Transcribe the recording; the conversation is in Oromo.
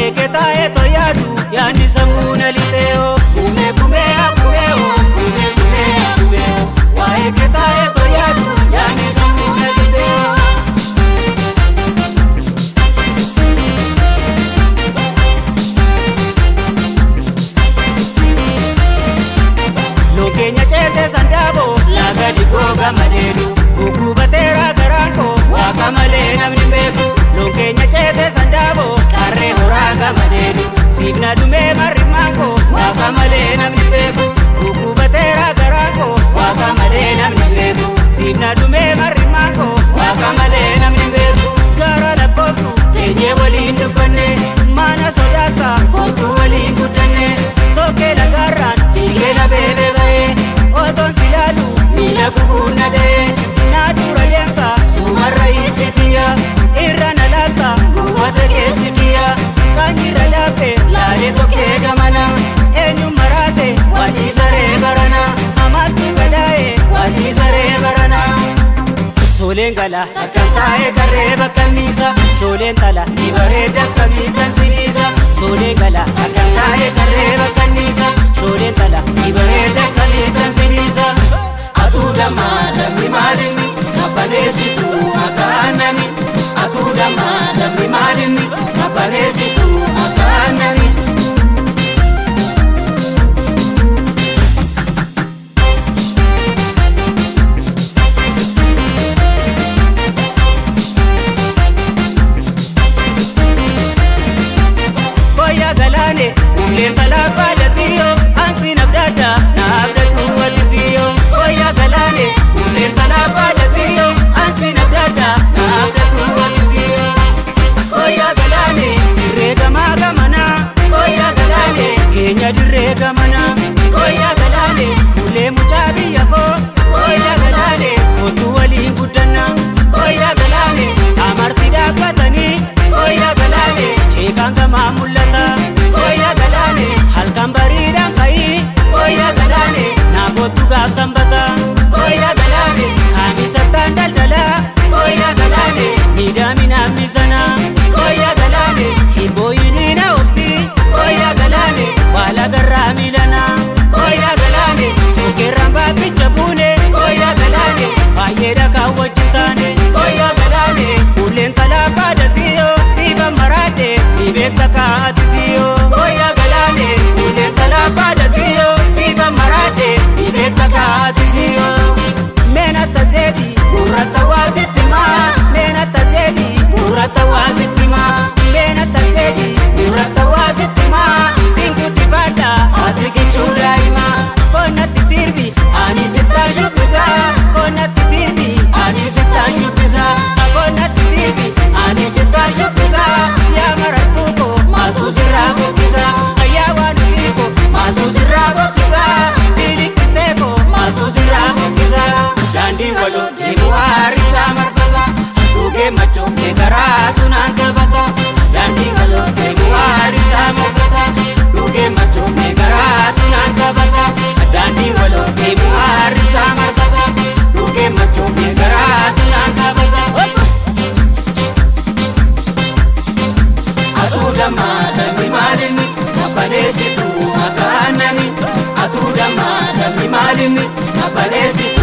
waa'ee kee taa'ee toyaadu yaadni sammuu na lixeeoo kumee kumee akumeeoo kumee kumee akumeeoo waa'ee kee taa'ee toyaadu yaadni sammuu na lixeeoo. Lokeenya ceetee sandaaboo laga dhikoo gammadeedu guggubateera garaanko waaqa malee namni beeku. Lokeenya ceetee sandaaboo qarree horaa gammadeedu siibna dhumee marrimaanko waaqa malee namni beeku. Guggubateera garaanko waaqa malee namni beeku siibna dhumee marrimaanko waaqa malee namni beeku. Gara lakkooftu teenyee waliin dubbanne mana sodaata kootu waliin guddanne tokkee lagaarraan fiigee na beebee ba'ee otoon si laalu miila gubuun na da'ee na dura deemta sumarra ijjetiya irra na laalta gubata keessitiya kan irra laafe laalee tokkee gamana eenyu maraate wanni saree barana amaltu gadaa'e wanni saree barana. Sholeen gala akkan taa'ee garree bakka niisa sholeen tala ni bareeda akkamii kan siniisa. Sholeen gala akkan taa'ee garree bakka niisa sholeen tala ni bareeda akkamii kan siniisa. Atuu dammaa dammi maalinni kabbaneessitu akka aannani. Atuu dammaa dammi maalinni kabbaneessitu akka aannani. Uleen talaabbaa dasiyo ansi nabdada na abdadhu walisiyo. Koya galane uleen talaabbaa dasiyo ansi nabdada na abdadhu walisiyo. Koya galane dirree gamaa gamana koya galane keenya dirree gamana koya galane ulee mucaa biyya koo koya galane kootu waliin guddanna koya galane amartii dhaabbatanii koya galane ceekaan gamaa mul'ata. Koya galane halkan bariidhaan ka'ii koya galane naagootu gaaf sanbata. Koya galane kaamisattaan daldala koya galane miidhaminaaf misana. Koya galane himbooyinii na obsi koya galane waala garraa miilana. Koya galane tokkeerraan baabbicha buune koya galane baay'ee dhagaa wajjin taane. Koya galane uleen talaabbaa dasiyoo siifan maraadhe ni beekta kaa'ati siyoo. Koya galane uleen talaabbaa dasiyoo siifan maraadhe ni beekta kaa'ati siyoo. Meenatta seeti gurratta waa sitti maa meenatta seeti gurratta waa sitti maa meenatta seeti gurratta waa sitti maa siin guddifadha ati gichuu daa'ima. Konnatti sirbi ani sittaa shubbisa konnatti sirbi ani sittaa shubbisa konnatti sirbi ani sittaa shubbisa yaa marartuu koo maaltu sirraa boqqisa ayyaa waan dhufiiko maaltu sirraa boqqisa biliqqisee koo maaltu sirraa boqqisa. Daandii waloo deemu harrisaa marfata dhugee machoofne karaatu naan qabata. Daandii waloo deemu harrisaa marfata dhugee machoofne karaatu naan qabata. Daandii waloo deemu harrisaa marfata dhugee machoofne karaatu naan qabata. Atuu dammaa dammi maalinni kabbaneessitu akka aannani. Atuu dammaa dammi maalinni kabbaneessitu